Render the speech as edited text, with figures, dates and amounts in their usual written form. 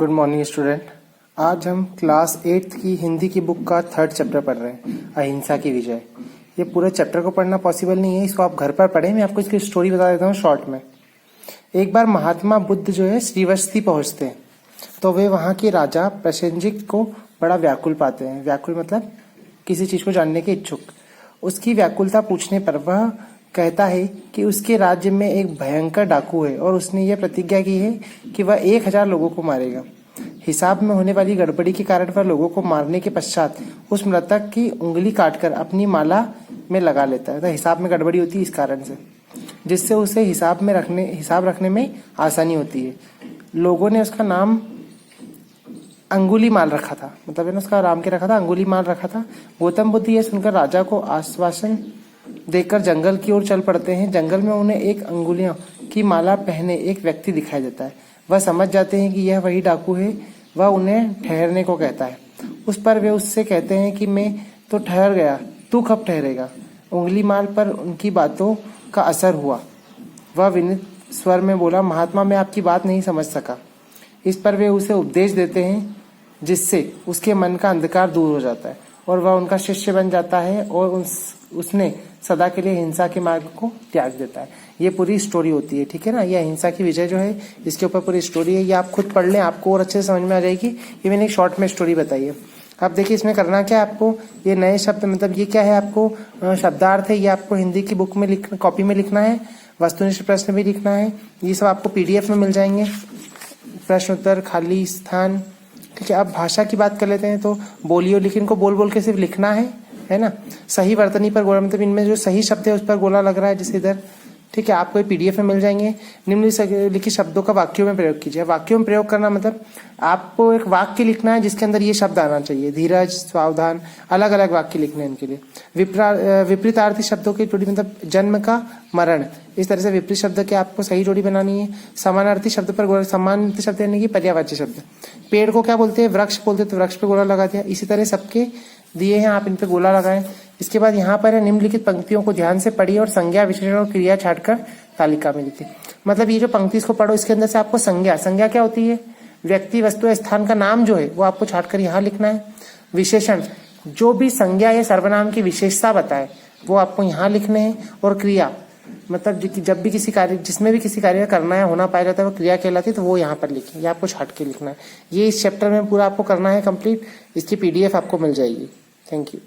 Good morning student. आज हम class 8th की हिंदी की बुक का 3rd चैप्टर पढ़ रहे हैं, अहिंसा की विजय। ये पूरे चैप्टर को पढ़ना पॉसिबल नहीं है, इसको आप घर पर पढ़ें। मैं आपको इसकी स्टोरी बता देता हूँ शॉर्ट में। एक बार महात्मा बुद्ध जो है श्रीवस्ती पहुंचते हैं, तो वे वहाँ के राजा प्रसेनजित को बड़ा व्याकुल पाते हैं। व्याकुल मतलब किसी चीज को जानने के इच्छुक। उसकी व्याकुलता पूछने पर वह कहता है कि उसके राज्य में एक भयंकर डाकू है और उसने यह प्रतिज्ञा की है कि वह 1000 लोगों को मारेगा। हिसाब में होने वाली गड़बड़ी के कारण वह लोगों को मारने के पश्चात उस मृतक की उंगली काटकर अपनी माला में लगा लेता है। तो हिसाब में गड़बड़ी होती है इस कारण से, जिससे उसे हिसाब रखने में आसानी होती है। लोगों ने उसका नाम अंगुलीमाल रखा था, मतलब है उसका राम के रखा था, अंगुलीमाल रखा था। गौतम बुद्ध यह सुनकर राजा को आश्वासन देकर जंगल की ओर चल पड़ते हैं। जंगल में उन्हें एक अंगुलियों की माला पहने एक व्यक्ति दिखाई देता है। वह समझ जाते हैं कि यह वही डाकू है। वह उन्हें ठहरने को कहता है। उस पर वे उससे कहते हैं कि मैं तो ठहर गया, तू कब ठहरेगा। अंगुलीमाल पर उनकी बातों का असर हुआ। वह विनीत स्वर में बोला, महात्मा मैं आपकी बात नहीं समझ सका। इस पर वे उसे उपदेश देते हैं, जिससे उसके मन का अंधकार दूर हो जाता है और वह उनका शिष्य बन जाता है और उसने सदा के लिए हिंसा के मार्ग को त्याग देता है। ये पूरी स्टोरी होती है, ठीक है ना। ये अहिंसा की विजय जो है, इसके ऊपर पूरी स्टोरी है। ये आप खुद पढ़ लें, आपको और अच्छे से समझ में आ जाएगी। ये मैंने एक शॉर्ट में स्टोरी बताई है। अब देखिए इसमें करना क्या है आपको, ये नए शब्द मतलब ये क्या है, आपको शब्दार्थ है, ये आपको हिंदी की बुक में कॉपी में लिखना है। वस्तुनिष्ठ प्रश्न भी लिखना है। ये सब आपको PDF में मिल जाएंगे, प्रश्न उत्तर, खाली स्थान, ठीक है। अब भाषा की बात कर लेते हैं। तो बोलियो, लेकिन इनको बोल बोल के सिर्फ लिखना है ना। सही वर्तनी पर गोला, मतलब इनमें जो सही शब्द है उस पर गोला लग रहा है, जैसे इधर, ठीक है। आपको PDF में मिल जाएंगे। निम्नलिखित शब्दों का वाक्यों में प्रयोग कीजिए। वाक्यों में प्रयोग करना मतलब आपको एक वाक्य लिखना है जिसके अंदर ये शब्द आना चाहिए। धीरज, सावधान, अलग अलग वाक्य लिखने हैं इनके लिए। विपरीतार्थी शब्दों की जोड़ी मतलब जन्म का मरण, इस तरह से विपरीत शब्द के आपको सही जोड़ी बनानी है। समानार्थी शब्द पर समानार्थी शब्द यानी कि पर्यायवाची शब्द। पेड़ को क्या बोलते हैं, वृक्ष बोलते हैं, तो वृक्ष पे गोला लगा दिया। इसी तरह सबके दिए हैं, आप इन पे गोला लगाएं। इसके बाद यहाँ पर है, निम्नलिखित पंक्तियों को ध्यान से पढ़िए और संज्ञा, विशेषण और क्रिया छाटकर तालिका में लिखिए। मतलब ये जो पंक्ति इसको पढ़ो, इसके अंदर से आपको संज्ञा क्या होती है, व्यक्ति, वस्तु या स्थान का नाम जो है वो आपको छाटकर यहाँ लिखना है। विशेषण, जो भी संज्ञा या सर्वनाम की विशेषता बताए वो आपको यहाँ लिखने हैं। और क्रिया मतलब जब भी किसी कार्य, जिसमें भी किसी कार्य करना है, होना पाया जाता है, वो क्रिया कहलाती है, तो वो यहाँ पर लिखें। ये आपको छाट के लिखना है। ये इस चैप्टर में पूरा आपको करना है कंप्लीट। इसकी PDF आपको मिल जाएगी। Thank you.